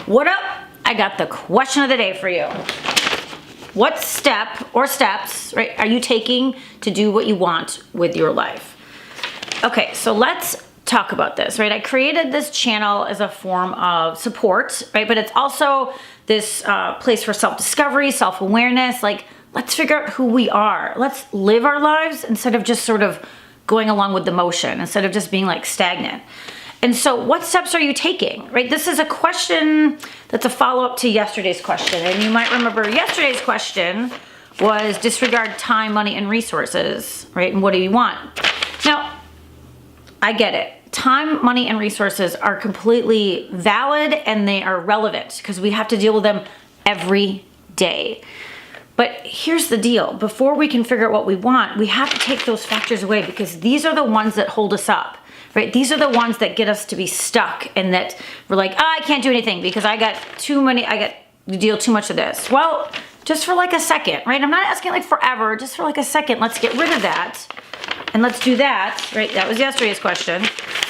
What up? I got the question of the day for you. What step or steps, right, are you taking to do what you want with your life? Okay, so let's talk about this, right? I created this channel as a form of support, right? But it's also this place for self-discovery, self-awareness. Like, let's figure out who we are. Let's live our lives instead of just sort of going along with the motion, instead of just being like stagnant. And so what steps are you taking, right? This is a question that's a follow-up to yesterday's question. And you might remember yesterday's question was disregard time, money, and resources, right? And what do you want? Now, I get it. Time, money, and resources are completely valid and they are relevant because we have to deal with them every day. But here's the deal. Before we can figure out what we want, we have to take those factors away because these are the ones that hold us up. Right? These are the ones that get us to be stuck and that we're like, I can't do anything because I got to deal too much of this. Well, just for like a second, right? I'm not asking like forever, just for like a second, let's get rid of that and let's do that, right? That was yesterday's question.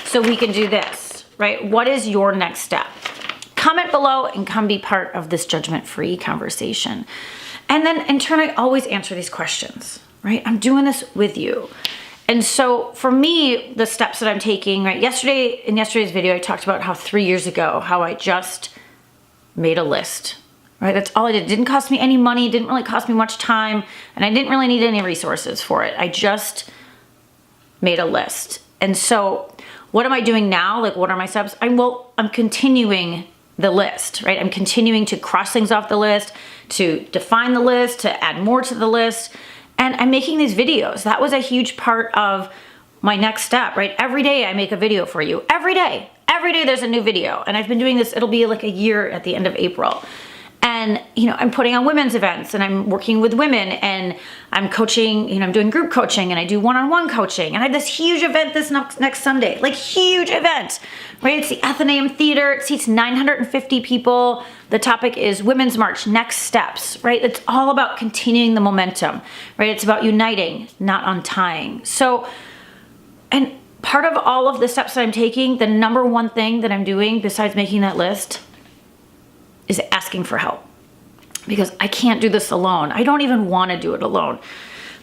So we can do this, right? What is your next step? Comment below and come be part of this judgment-free conversation. And then in turn, I always answer these questions, right? I'm doing this with you. And so for me, the steps that I'm taking, right, in yesterday's video, I talked about how 3 years ago, how I just made a list, right? That's all I did. It didn't cost me any money, didn't really cost me much time, and I didn't really need any resources for it. I just made a list. And so what am I doing now? Like, what are my steps? I'm continuing the list, right? I'm continuing to cross things off the list, to define the list, to add more to the list. And I'm making these videos. That was a huge part of my next step, right? Every day I make a video for you. Every day there's a new video. And I've been doing this, it'll be like a year at the end of April. And, I'm putting on women's events and I'm working with women and I'm coaching, I'm doing group coaching and I do one-on-one coaching. And I have this huge event this next Sunday, like huge event, right? It's the Athenaeum Theater. It seats 950 people. The topic is Women's March, Next Steps, right? It's all about continuing the momentum, right? It's about uniting, not untying. So, and part of all of the steps that I'm taking, the number one thing that I'm doing besides making that list is asking for help, because I can't do this alone. I don't even want to do it alone.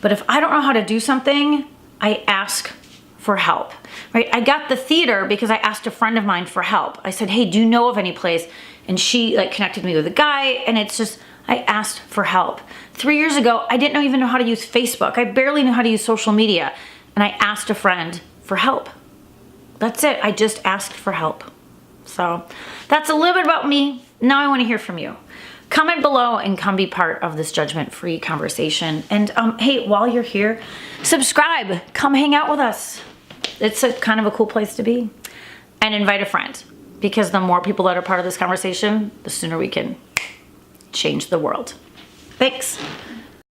But if I don't know how to do something, I ask for help, right? I got the theater because I asked a friend of mine for help. I said, hey, do you know of any place? And she connected me with a guy, and it's just, I asked for help. 3 years ago, I didn't even know how to use Facebook. I barely knew how to use social media. And I asked a friend for help. That's it. I just asked for help. So that's a little bit about me. Now I want to hear from you. Comment below and come be part of this judgment-free conversation. And hey, while you're here, subscribe. Come hang out with us. It's a kind of a cool place to be. And invite a friend, because the more people that are part of this conversation, the sooner we can change the world. Thanks.